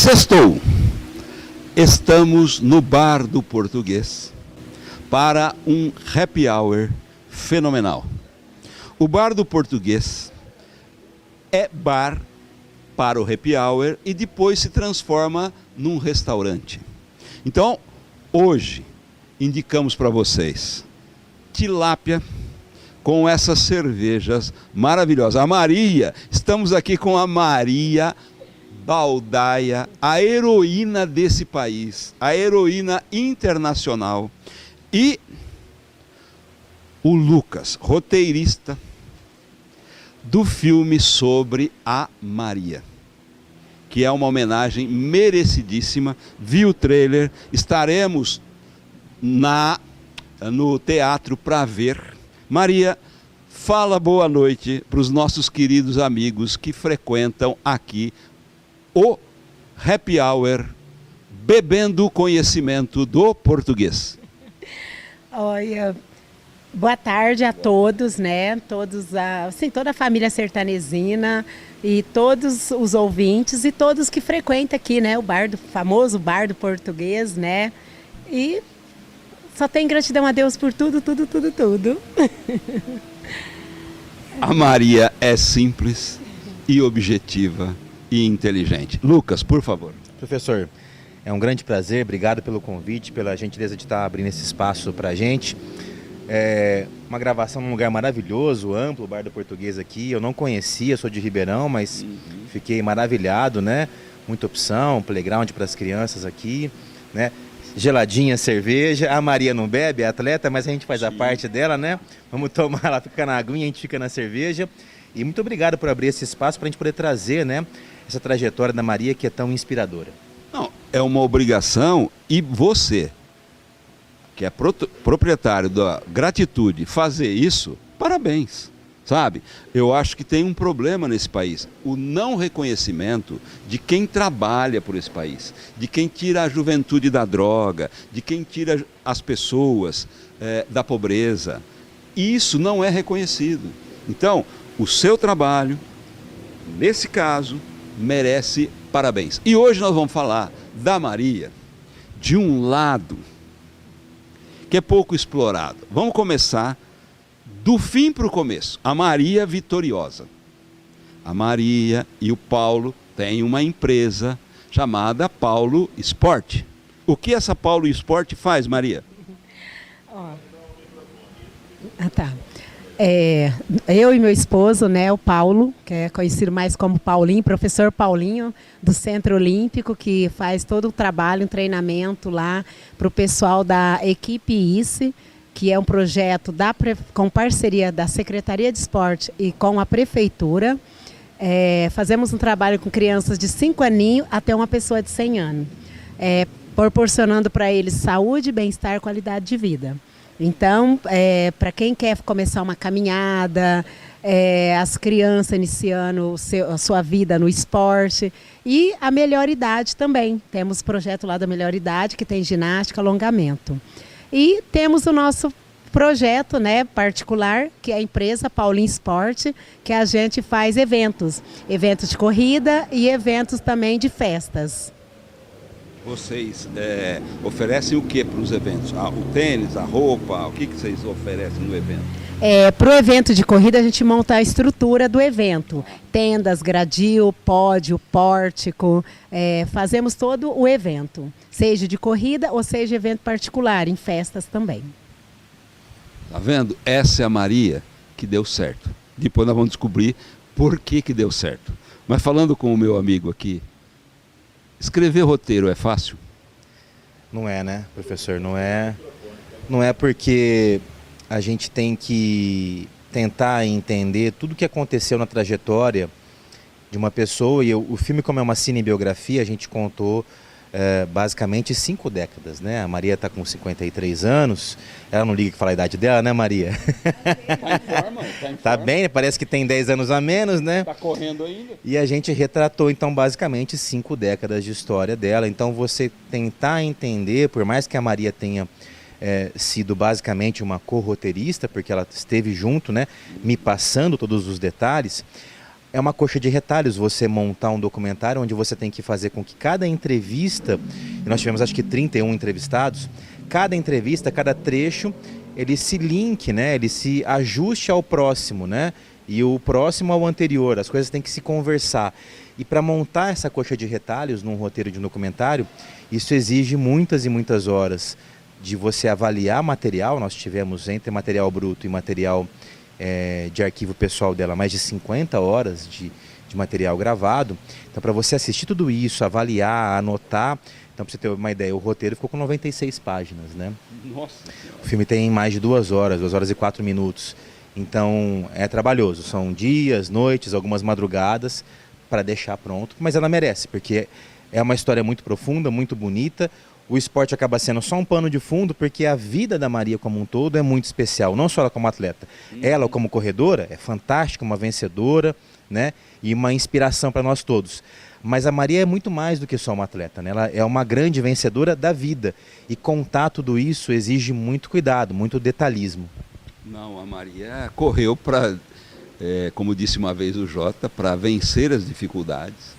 Sextou, estamos no Bar do Português para um happy hour fenomenal. O Bar do Português é bar para o happy hour e depois se transforma num restaurante. Então, hoje, indicamos para vocês tilápia com essas cervejas maravilhosas. A Maria, estamos aqui com a Maria Baldaia, a heroína desse país, a heroína internacional, e o Lucas, roteirista do filme sobre a Maria, que é uma homenagem merecidíssima. Vi o trailer, estaremos no teatro para ver. Maria, fala boa noite para os nossos queridos amigos que frequentam aqui o happy hour, bebendo conhecimento do português. Olha, boa tarde a todos, né? Toda a família sertanezina e todos os ouvintes e todos que frequentam aqui, né? O famoso bar do português, né? E só tem gratidão a Deus por tudo, tudo, tudo, tudo. A Maria é simples e objetiva e inteligente. Lucas, por favor. Professor, é um grande prazer, obrigado pelo convite, pela gentileza de estar abrindo esse espaço para a gente. É uma gravação num lugar maravilhoso, amplo, o Bar do Português aqui. Eu não conhecia, sou de Ribeirão, mas fiquei maravilhado, né? Muita opção, playground para as crianças aqui, né? Geladinha, cerveja. A Maria não bebe, é atleta, mas a gente faz a parte dela, né? Vamos tomar, ela fica na aguinha, a gente fica na cerveja. E muito obrigado por abrir esse espaço para a gente poder trazer, né, essa trajetória da Maria que é tão inspiradora. Não, é uma obrigação, e você, que é proprietário da Gratitude, fazer isso, parabéns, sabe? Eu acho que tem um problema nesse país, o não reconhecimento de quem trabalha por esse país, de quem tira a juventude da droga, de quem tira as pessoas da pobreza. Isso não é reconhecido. Então, o seu trabalho, nesse caso, merece parabéns. E hoje nós vamos falar da Maria de um lado que é pouco explorado. Vamos começar do fim para o começo. A Maria vitoriosa. A Maria e o Paulo têm uma empresa chamada Paulo Sport. O que essa Paulo Sport faz, Maria? Tá. Eu e meu esposo, né, o Paulo, que é conhecido mais como Paulinho, professor Paulinho, do Centro Olímpico, que faz todo o trabalho, um treinamento lá para o pessoal da equipe ICE, que é um projeto com parceria da Secretaria de Esporte e com a Prefeitura. Fazemos um trabalho com crianças de 5 aninhos até uma pessoa de 100 anos, proporcionando para eles saúde, bem-estar e qualidade de vida. Então, para quem quer começar uma caminhada, as crianças iniciando a sua vida no esporte, e a melhor idade também. Temos projeto lá da melhor idade, que tem ginástica, alongamento. E temos o nosso projeto, né, particular, que é a empresa Paulinho Sport, que a gente faz eventos de corrida e eventos também de festas. Vocês oferecem o que para os eventos? O tênis, a roupa, o que vocês oferecem no evento? Para o evento de corrida, a gente monta a estrutura do evento. Tendas, gradil, pódio, pórtico, fazemos todo o evento. Seja de corrida ou seja evento particular, em festas também. Tá vendo? Essa é a Maria que deu certo. Depois nós vamos descobrir por que deu certo. Mas falando com o meu amigo aqui, escrever roteiro é fácil? Não é, né, professor? Não é porque a gente tem que tentar entender tudo o que aconteceu na trajetória de uma pessoa. E o filme, como é uma cinebiografia, a gente contou basicamente 5 décadas, né? A Maria está com 53 anos. Ela não liga que fala a idade dela, né, Maria? Tá em forma. Tá bem, parece que tem 10 anos a menos, né? Tá correndo ainda. E a gente retratou, então, basicamente 5 décadas de história dela. Então, você tentar entender, por mais que a Maria tenha sido basicamente uma co-roteirista, porque ela esteve junto, né, me passando todos os detalhes, é uma coxa de retalhos você montar um documentário onde você tem que fazer com que cada entrevista, e nós tivemos acho que 31 entrevistados, cada entrevista, cada trecho, ele se linke, né? Ele se ajuste ao próximo, né? E o próximo ao anterior, as coisas têm que se conversar. E para montar essa coxa de retalhos num roteiro de um documentário, isso exige muitas e muitas horas de você avaliar material. Nós tivemos entre material bruto e material de arquivo pessoal dela mais de 50 horas de material gravado. Então, para você assistir tudo isso, avaliar, anotar, então, para você ter uma ideia, o roteiro ficou com 96 páginas, né? Nossa. O filme tem mais de 2 horas, 2 horas e 4 minutos. Então, é trabalhoso. São dias, noites, algumas madrugadas para deixar pronto. Mas ela merece, porque é uma história muito profunda, muito bonita. O esporte acaba sendo só um pano de fundo, porque a vida da Maria como um todo é muito especial. Não só ela como atleta. Ela como corredora é fantástica, uma vencedora, né? E uma inspiração para nós todos. Mas a Maria é muito mais do que só uma atleta, né? Ela é uma grande vencedora da vida. E contar tudo isso exige muito cuidado, muito detalhismo. Não, a Maria correu para, como disse uma vez o Jota, para vencer as dificuldades,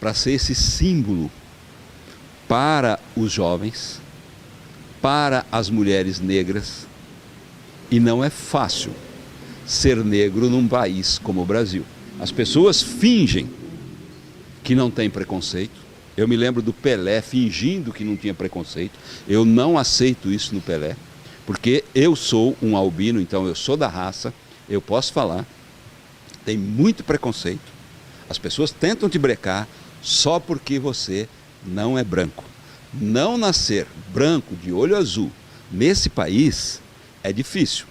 para ser esse símbolo para os jovens, para as mulheres negras. E não é fácil ser negro num país como o Brasil. As pessoas fingem que não tem preconceito. Eu me lembro do Pelé fingindo que não tinha preconceito. Eu não aceito isso no Pelé, porque eu sou um albino, então eu sou da raça, eu posso falar. Tem muito preconceito. As pessoas tentam te brecar só porque você não é branco. Não nascer branco, de olho azul, nesse país é difícil.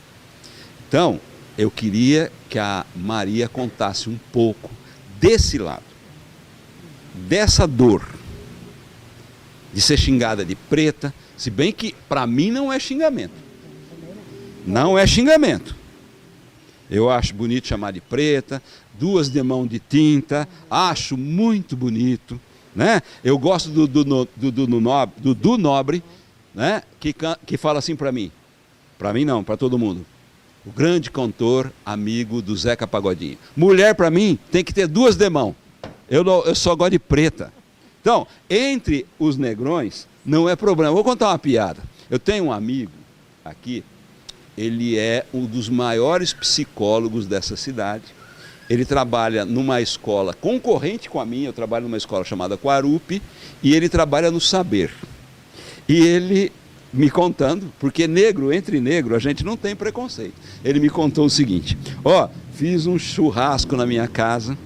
Então, eu queria que a Maria contasse um pouco desse lado, dessa dor, de ser xingada de preta, se bem que para mim não é xingamento. Não é xingamento. Eu acho bonito chamar de preta, 2 demãos de tinta, acho muito bonito, né? Eu gosto do Dudu Nobre, né? Que fala assim para mim não, para todo mundo. O grande cantor, amigo do Zeca Pagodinho. Mulher para mim tem que ter 2 demãos. Eu só gosto de preta. Então, entre os negrões, não é problema. Vou contar uma piada. Eu tenho um amigo aqui, ele é um dos maiores psicólogos dessa cidade. Ele trabalha numa escola concorrente com a minha, eu trabalho numa escola chamada Quarupi, e ele trabalha no Saber. E ele me contando, porque entre negro a gente não tem preconceito. Ele me contou o seguinte: fiz um churrasco na minha casa,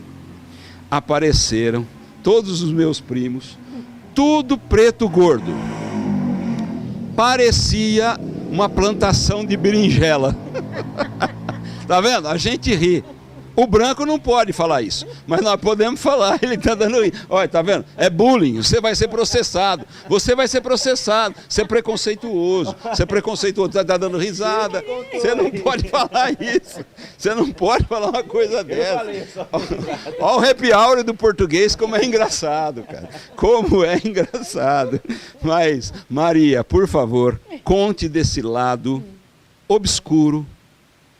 apareceram todos os meus primos, tudo preto gordo. Parecia uma plantação de berinjela. Tá vendo? A gente ri. O branco não pode falar isso, mas nós podemos falar. Ele está dando... Olha, tá vendo? É bullying, você vai ser processado. Você vai ser processado. Você é preconceituoso. Você é preconceituoso, está dando risada. Você não pode falar isso. Você não pode falar uma coisa dessa. Olha o happy hour do português, como é engraçado, cara. Como é engraçado. Mas, Maria, por favor, conte desse lado obscuro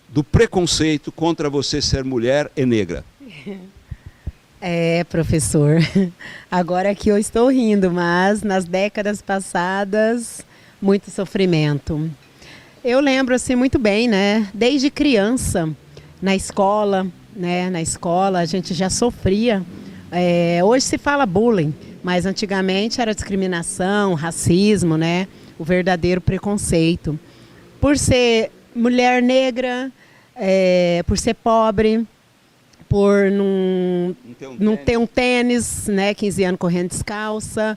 do preconceito contra você ser mulher e negra. Professor, agora que eu estou rindo, mas nas décadas passadas, muito sofrimento. Eu lembro assim muito bem, né? Desde criança, na escola, né? Na escola a gente já sofria. Hoje se fala bullying, mas antigamente era discriminação, racismo, né? O verdadeiro preconceito. Por ser mulher negra, por ser pobre, por não ter um tênis, né, 15 anos correndo descalça,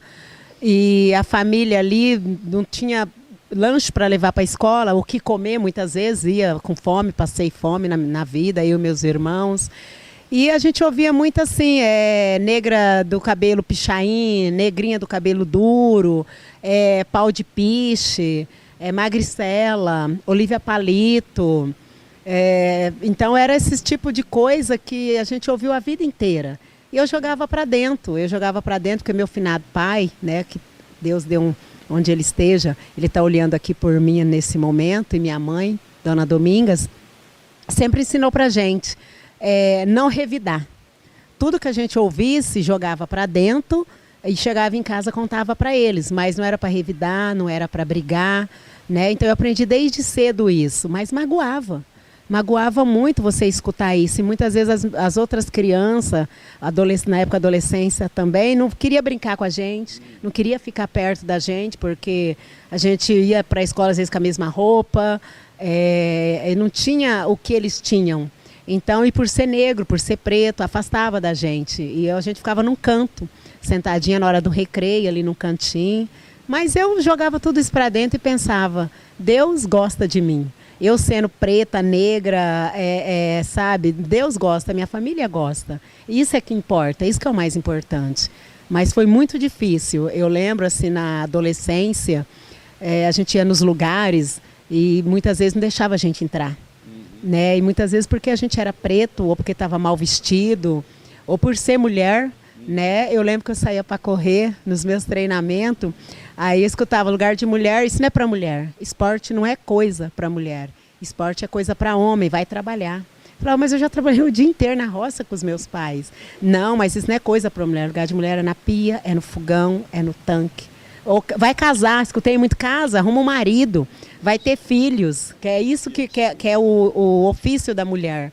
e a família ali não tinha lanche para levar para a escola, o que comer muitas vezes, ia com fome, passei fome na vida, eu e meus irmãos. E a gente ouvia muito assim, negra do cabelo pichain, negrinha do cabelo duro, pau de piche, magricela, Olívia Palito. Então era esse tipo de coisa que a gente ouviu a vida inteira. E eu jogava para dentro, porque meu finado pai, né, que Deus deu onde ele esteja, ele está olhando aqui por mim nesse momento, e minha mãe, Dona Domingas, sempre ensinou para a gente não revidar, tudo que a gente ouvisse jogava para dentro e chegava em casa contava para eles, mas não era para revidar, não era para brigar, né? Então eu aprendi desde cedo isso, mas magoava. Magoava muito você escutar isso. E muitas vezes as outras crianças, na época da adolescência também, não queria brincar com a gente, não queria ficar perto da gente, porque a gente ia para a escola às vezes com a mesma roupa, e não tinha o que eles tinham. Então, e por ser negro, por ser preto, afastava da gente. E a gente ficava num canto, sentadinha na hora do recreio, ali num cantinho. Mas eu jogava tudo isso para dentro e pensava, Deus gosta de mim. Eu sendo preta, negra, sabe, Deus gosta, minha família gosta. Isso é que importa, isso que é o mais importante. Mas foi muito difícil. Eu lembro, assim, na adolescência, a gente ia nos lugares e muitas vezes não deixava a gente entrar. Né? E muitas vezes porque a gente era preto, ou porque estava mal vestido, ou por ser mulher. Né? Eu lembro que eu saía para correr nos meus treinamentos, aí eu escutava lugar de mulher, isso não é para mulher, esporte não é coisa para mulher, esporte é coisa para homem, vai trabalhar. Eu falava, mas eu já trabalhei o dia inteiro na roça com os meus pais. Não, mas isso não é coisa para mulher, lugar de mulher é na pia, é no fogão, é no tanque. Ou vai casar, escutei muito, casa, arruma um marido, vai ter filhos, que é isso que é o ofício da mulher.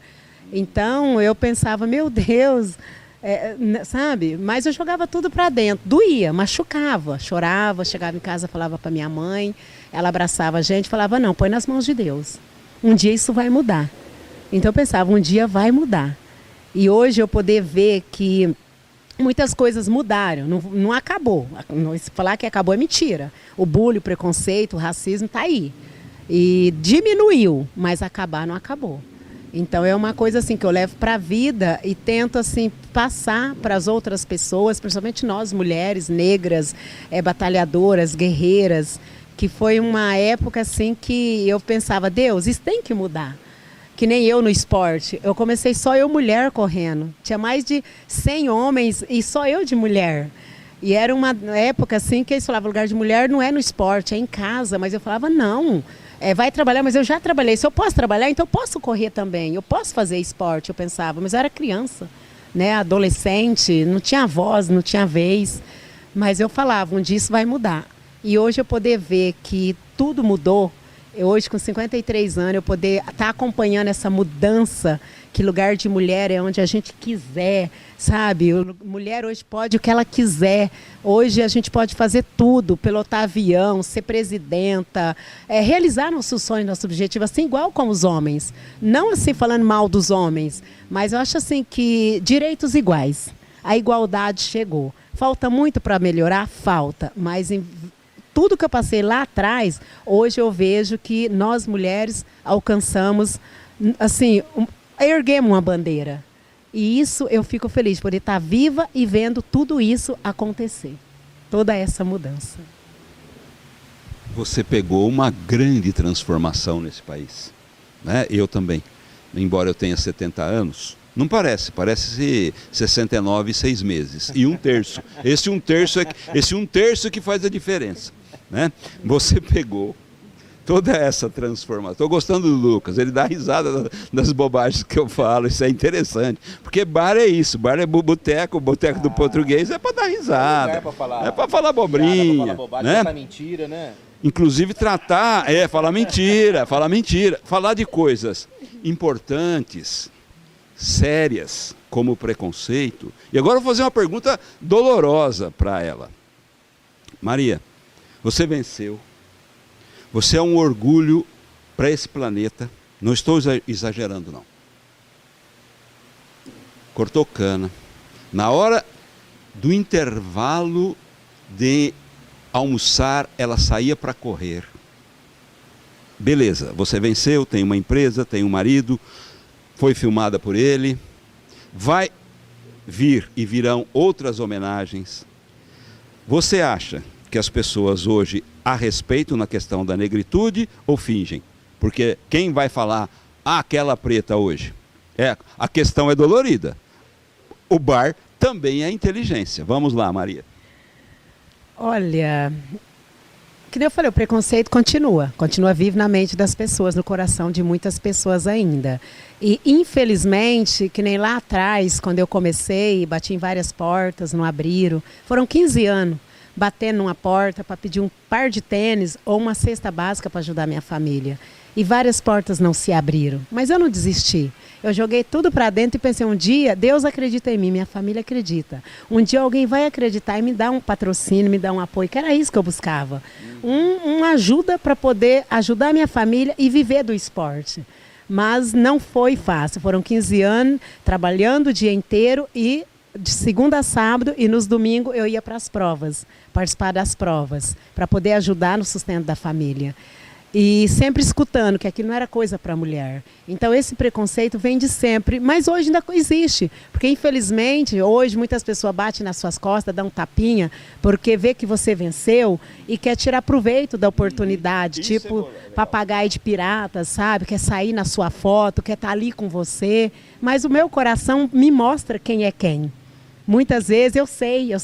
Então eu pensava, meu Deus... sabe? Mas eu jogava tudo para dentro, doía, machucava, chorava, chegava em casa, falava para minha mãe, ela abraçava a gente, falava, não, põe nas mãos de Deus, um dia isso vai mudar. Então eu pensava, um dia vai mudar. E hoje eu poder ver que muitas coisas mudaram, não acabou. Se falar que acabou é mentira. O bullying, o preconceito, o racismo está aí. E diminuiu, mas acabar não acabou. Então é uma coisa assim que eu levo para a vida e tento assim passar para as outras pessoas, principalmente nós mulheres negras, batalhadoras, guerreiras, que foi uma época assim que eu pensava, Deus, isso tem que mudar. Que nem eu no esporte, eu comecei só eu mulher correndo, tinha mais de 100 homens e só eu de mulher. E era uma época assim que eles falavam, lugar de mulher não é no esporte, é em casa, mas eu falava, não. Vai trabalhar, mas eu já trabalhei. Se eu posso trabalhar, então eu posso correr também. Eu posso fazer esporte, eu pensava. Mas eu era criança, né, adolescente, não tinha voz, não tinha vez. Mas eu falava, um dia isso vai mudar. E hoje eu poder ver que tudo mudou, hoje com 53 anos, eu poder estar acompanhando essa mudança, que lugar de mulher é onde a gente quiser, sabe? Mulher hoje pode o que ela quiser. Hoje a gente pode fazer tudo, pilotar avião, ser presidenta, realizar nossos sonhos, nossos objetivos, assim igual como os homens. Não assim falando mal dos homens, mas eu acho assim que direitos iguais. A igualdade chegou. Falta muito para melhorar? Falta, mas tudo que eu passei lá atrás, hoje eu vejo que nós mulheres alcançamos, assim, erguemos uma bandeira. E isso eu fico feliz, por estar viva e vendo tudo isso acontecer. Toda essa mudança. Você pegou uma grande transformação nesse país. Né? Eu também. Embora eu tenha 70 anos, não parece, parece 69 e 6 meses. E 1/3. Esse 1/3 que faz a diferença. Né? Você pegou toda essa transformação. Estou gostando do Lucas, ele dá risada das bobagens que eu falo, isso é interessante. Porque bar é isso, bar é boteco, boteco do português é para dar risada. É para falar abobrinha. Para falar bobagem, né? Falar mentira, né? Inclusive tratar, falar mentira, falar de coisas importantes, sérias, como o preconceito. E agora eu vou fazer uma pergunta dolorosa para ela. Maria, você venceu. Você é um orgulho para esse planeta. Não estou exagerando, não. Cortou cana. Na hora do intervalo de almoçar, ela saía para correr. Beleza, você venceu, tem uma empresa, tem um marido, foi filmada por ele. Vai vir e virão outras homenagens. Você acha que as pessoas hoje há respeito na questão da negritude ou fingem? Porque quem vai falar aquela preta hoje? A questão é dolorida. O bar também é inteligência. Vamos lá, Maria. Olha, Que nem eu falei, o preconceito continua vivo na mente das pessoas, no coração de muitas pessoas ainda. E, infelizmente, que nem lá atrás, quando eu comecei, bati em várias portas, não abriram. Foram 15 anos batendo numa porta para pedir um par de tênis ou uma cesta básica para ajudar minha família. E várias portas não se abriram. Mas eu não desisti. Eu joguei tudo para dentro e pensei, um dia Deus acredita em mim, minha família acredita. Um dia alguém vai acreditar e me dar um patrocínio, me dar um apoio, que era isso que eu buscava. Uma ajuda para poder ajudar a minha família e viver do esporte. Mas não foi fácil. Foram 15 anos trabalhando o dia inteiro e de segunda a sábado, e nos domingos eu ia para as provas, participar das provas, para poder ajudar no sustento da família. E sempre escutando que aquilo não era coisa para mulher. Então esse preconceito vem de sempre, mas hoje ainda existe. Porque infelizmente, hoje muitas pessoas batem nas suas costas, dão um tapinha, porque vê que você venceu e quer tirar proveito da oportunidade. Tipo papagaio de pirata, sabe? Quer sair na sua foto, quer estar ali com você. Mas o meu coração me mostra quem é quem. Muitas vezes eu sei,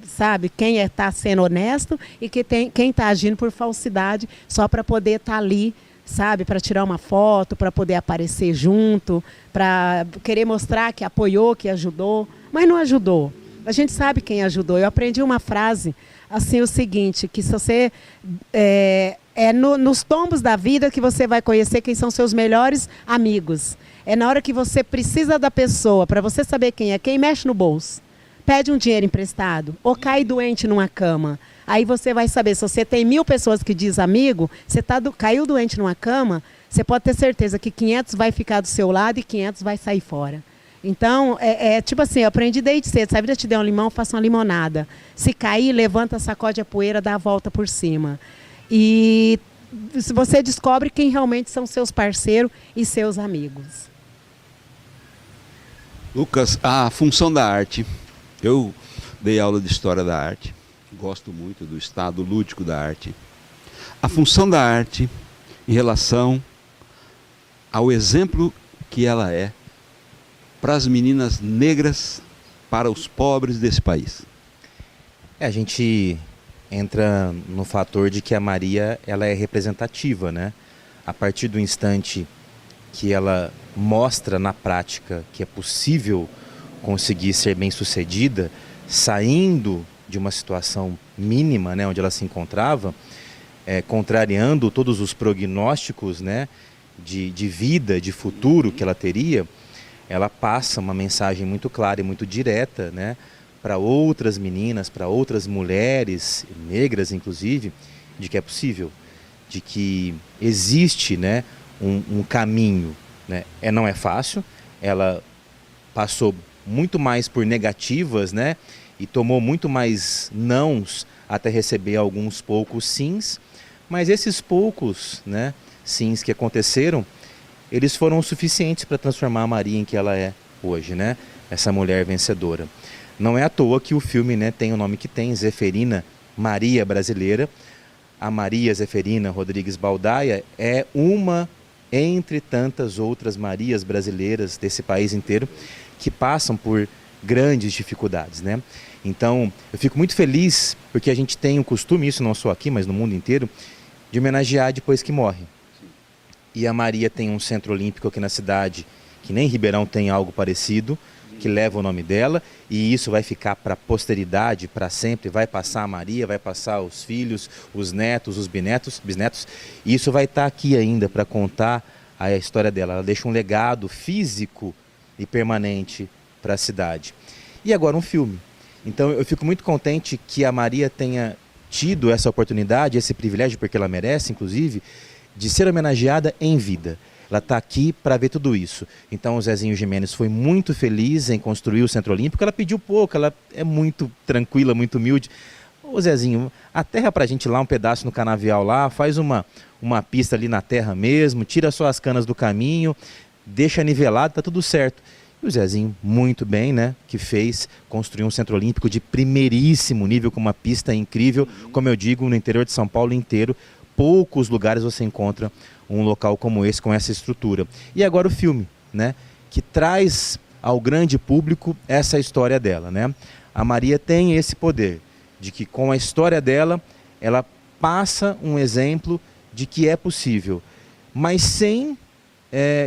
sabe, quem está sendo honesto e quem está agindo por falsidade só para poder estar ali, sabe, para tirar uma foto, para poder aparecer junto, para querer mostrar que apoiou, que ajudou, mas não ajudou. A gente sabe quem ajudou. Eu aprendi uma frase, assim, o seguinte, que se você... nos tombos da vida que você vai conhecer quem são seus melhores amigos. É na hora que você precisa da pessoa, para você saber quem é quem, mexe no bolso. Pede um dinheiro emprestado ou cai doente numa cama. Aí você vai saber, se você tem 1000 pessoas que diz amigo, você caiu doente numa cama, você pode ter certeza que 500 vai ficar do seu lado e 500 vai sair fora. Então, tipo assim, eu aprendi desde cedo, se a vida te der um limão, faça uma limonada. Se cair, levanta, sacode a poeira, dá a volta por cima. E você descobre quem realmente são seus parceiros e seus amigos. Lucas, a função da arte. Eu dei aula de História da Arte, gosto muito do estado lúdico da arte. A função da arte em relação ao exemplo que ela é para as meninas negras, para os pobres desse país. A gente entra no fator de que a Maria ela é representativa, né? A partir do instante que ela mostra na prática que é possível conseguir ser bem-sucedida, saindo de uma situação mínima, né, onde ela se encontrava, contrariando todos os prognósticos, né, de vida, de futuro que ela teria, ela passa uma mensagem muito clara e muito direta, né, para outras meninas, para outras mulheres, negras inclusive, de que é possível, de que existe, né, um caminho. Né? Não é fácil, ela passou muito mais por negativas, né? E tomou muito mais nãos até receber alguns poucos sims, mas esses poucos, né, sims que aconteceram, eles foram o suficientes para transformar a Maria em que ela é hoje, né? Essa mulher vencedora. Não é à toa que o filme, né, tem o nome que tem, Zeferina Maria Brasileira. A Maria Zeferina Rodrigues Baldaia é uma entre tantas outras Marias brasileiras desse país inteiro que passam por grandes dificuldades, né? Então, eu fico muito feliz porque a gente tem o costume, isso não só aqui, mas no mundo inteiro, de homenagear depois que morre. E a Maria tem um centro olímpico aqui na cidade, que nem Ribeirão tem algo parecido, que leva o nome dela, e isso vai ficar para a posteridade, para sempre, vai passar a Maria, vai passar os filhos, os netos, os bisnetos, e isso vai estar aqui ainda para contar a história dela. Ela deixa um legado físico e permanente para a cidade. E agora um filme. Então eu fico muito contente que a Maria tenha tido essa oportunidade, esse privilégio, porque ela merece, inclusive, de ser homenageada em vida. Ela está aqui para ver tudo isso. Então o Zezinho Gimenez foi muito feliz em construir o Centro Olímpico. Ela pediu pouco, ela é muito tranquila, muito humilde. Ô Zezinho, aterra para a gente lá um pedaço no canavial lá, faz uma pista ali na terra mesmo, tira só as canas do caminho, deixa nivelado, tá tudo certo. E o Zezinho, muito bem, né, que fez, construir um Centro Olímpico de primeiríssimo nível, com uma pista incrível, como eu digo, no interior de São Paulo inteiro. Poucos lugares você encontra um local como esse, com essa estrutura. E agora o filme, né, que traz ao grande público essa história dela, né? A Maria tem esse poder, de que com a história dela, ela passa um exemplo de que é possível, mas sem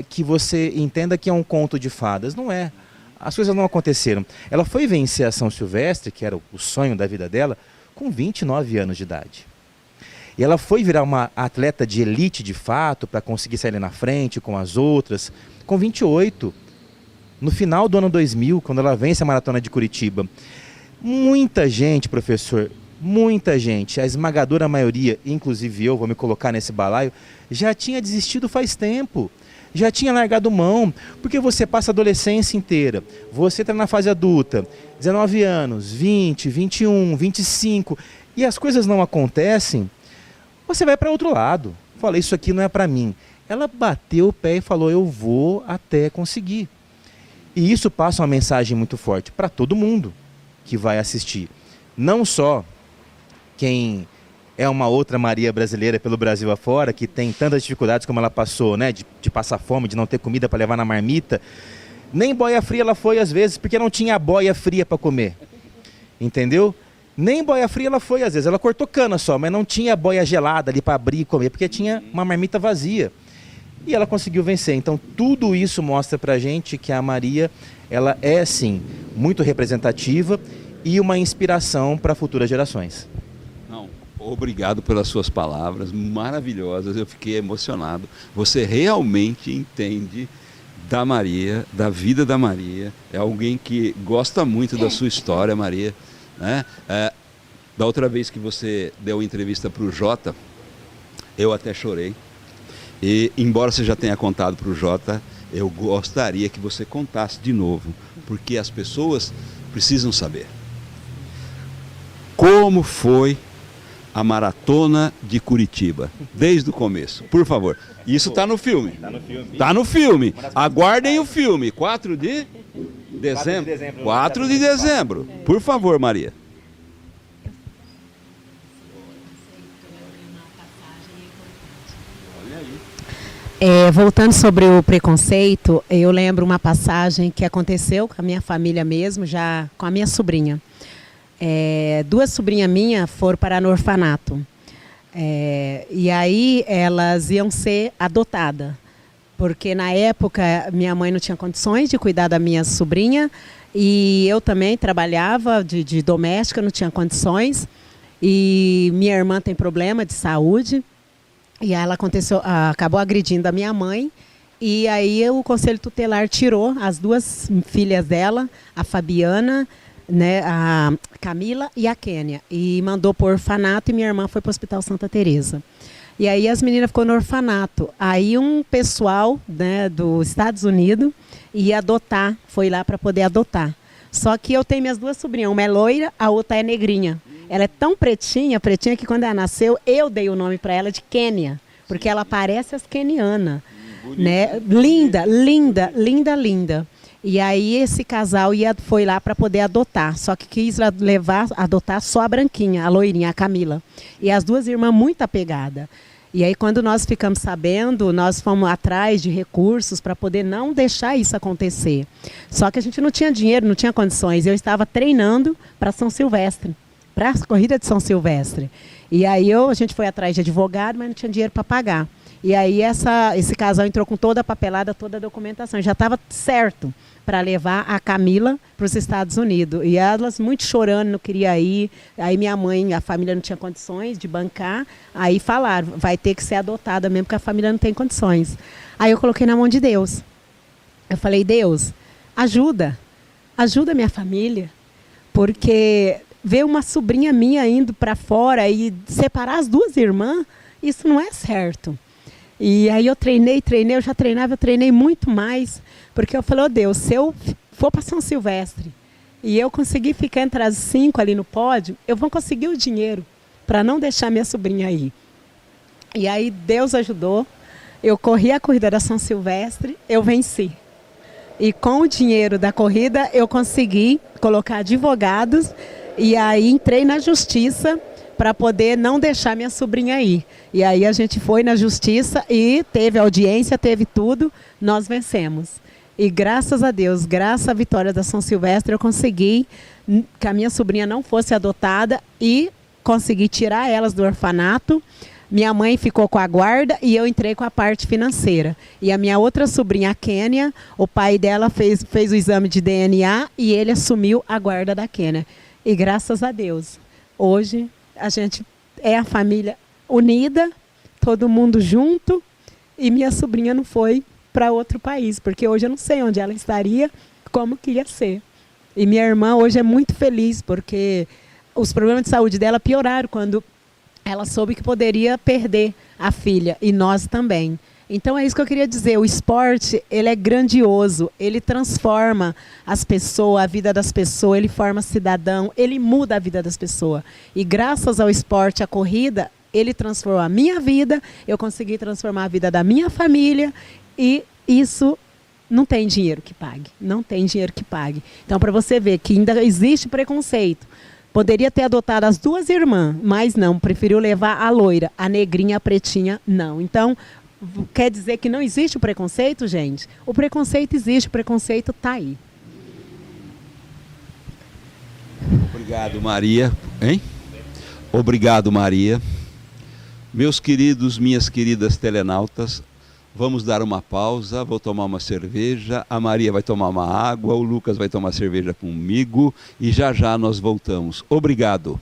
que você entenda que é um conto de fadas. Não é. As coisas não aconteceram. Ela foi vencer a São Silvestre, que era o sonho da vida dela, com 29 anos de idade. E ela foi virar uma atleta de elite de fato, para conseguir sair ali na frente com as outras, com 28. No final do ano 2000, quando ela vence a Maratona de Curitiba. Muita gente, professor, muita gente, a esmagadora maioria, inclusive eu, vou me colocar nesse balaio, já tinha desistido faz tempo. Já tinha largado mão, porque você passa a adolescência inteira, você está na fase adulta, 19 anos, 20, 21, 25, e as coisas não acontecem, você vai para outro lado. Fala, isso aqui não é para mim. Ela bateu o pé e falou, eu vou até conseguir. E isso passa uma mensagem muito forte para todo mundo que vai assistir. Não só quem é uma outra Maria brasileira pelo Brasil afora, que tem tantas dificuldades como ela passou, né? De passar fome, de não ter comida para levar na marmita. Nem boia fria ela foi às vezes, porque não tinha boia fria para comer. Entendeu? Nem boia fria ela foi às vezes. Ela cortou cana só, mas não tinha boia gelada ali para abrir e comer, porque tinha uma marmita vazia. E ela conseguiu vencer. Então tudo isso mostra pra gente que a Maria, ela é sim muito representativa e uma inspiração para futuras gerações. Não, obrigado pelas suas palavras maravilhosas, eu fiquei emocionado. Você realmente entende da Maria, da vida da Maria, é alguém que gosta muito da sua história, Maria, né? Da outra vez que você deu entrevista para o Jota, eu até chorei. E, embora você já tenha contado para o Jota, eu gostaria que você contasse de novo, porque as pessoas precisam saber. Como foi a Maratona de Curitiba, desde o começo? Por favor. Isso está no filme. Está no filme. Está no filme. Aguardem o filme. 4 de dezembro. 4 de dezembro. Por favor, Maria. Voltando sobre o preconceito, eu lembro uma passagem que aconteceu com a minha família mesmo, já com a minha sobrinha. 2 sobrinhas minhas foram para no orfanato. E aí elas iam ser adotadas, porque na época minha mãe não tinha condições de cuidar da minha sobrinha e eu também trabalhava de doméstica, não tinha condições. E minha irmã tem problema de saúde. E ela acabou agredindo a minha mãe. E aí o Conselho Tutelar tirou as 2 filhas dela, a Fabiana, né, a Camila e a Kênia. E mandou para o orfanato e minha irmã foi para o Hospital Santa Teresa. E aí as meninas ficou no orfanato. Aí um pessoal, né, dos Estados Unidos ia adotar, foi lá para poder adotar. Só que eu tenho minhas 2 sobrinhas, uma é loira, a outra é negrinha. Ela é tão pretinha que quando ela nasceu, eu dei o nome para ela de Kênia, porque ela parece as quenianas, né? Linda, linda, linda, linda. E aí esse casal foi lá para poder adotar, só que quis adotar só a branquinha, a loirinha, a Camila. E as 2 irmãs muito apegadas. E aí quando nós ficamos sabendo, nós fomos atrás de recursos para poder não deixar isso acontecer. Só que a gente não tinha dinheiro, não tinha condições. Eu estava treinando para São Silvestre, para a corrida de São Silvestre. E aí a gente foi atrás de advogado, mas não tinha dinheiro para pagar. E aí esse casal entrou com toda a papelada, toda a documentação. Já estava certo para levar a Camila para os Estados Unidos. E elas muito chorando, não queria ir. Aí minha mãe, a família não tinha condições de bancar. Aí falaram, vai ter que ser adotada mesmo, porque a família não tem condições. Aí eu coloquei na mão de Deus. Eu falei, Deus, ajuda minha família, porque ver uma sobrinha minha indo para fora e separar as 2 irmãs, isso não é certo. E aí eu treinei, eu treinei muito mais, porque eu falei, Deus, se eu for para São Silvestre e eu conseguir ficar entre as 5 ali no pódio, eu vou conseguir o dinheiro para não deixar minha sobrinha ir. E aí Deus ajudou, eu corri a corrida da São Silvestre, eu venci. E com o dinheiro da corrida eu consegui colocar advogados. E aí entrei na justiça para poder não deixar minha sobrinha ir. E aí a gente foi na justiça e teve audiência, teve tudo, nós vencemos. E graças a Deus, graças à vitória da São Silvestre, eu consegui que a minha sobrinha não fosse adotada e consegui tirar elas do orfanato. Minha mãe ficou com a guarda e eu entrei com a parte financeira. E a minha outra sobrinha, a Kênia, o pai dela fez o exame de DNA e ele assumiu a guarda da Kênia. E graças a Deus, hoje a gente é a família unida, todo mundo junto, e minha sobrinha não foi para outro país, porque hoje eu não sei onde ela estaria, como que ia ser. E minha irmã hoje é muito feliz, porque os problemas de saúde dela pioraram quando ela soube que poderia perder a filha, e nós também. Então é isso que eu queria dizer, o esporte, ele é grandioso, ele transforma as pessoas, a vida das pessoas, ele forma cidadão, ele muda a vida das pessoas. E graças ao esporte, a corrida, ele transformou a minha vida, eu consegui transformar a vida da minha família, e isso não tem dinheiro que pague, não tem dinheiro que pague. Então, para você ver que ainda existe preconceito, poderia ter adotado as duas irmãs, mas não, preferiu levar a loira, a negrinha, a pretinha, não. Então, quer dizer que não existe o preconceito, gente? O preconceito existe, o preconceito está aí. Obrigado, Maria. Hein? Obrigado, Maria. Meus queridos, minhas queridas telenautas, vamos dar uma pausa, vou tomar uma cerveja, a Maria vai tomar uma água, o Lucas vai tomar cerveja comigo e já já nós voltamos. Obrigado.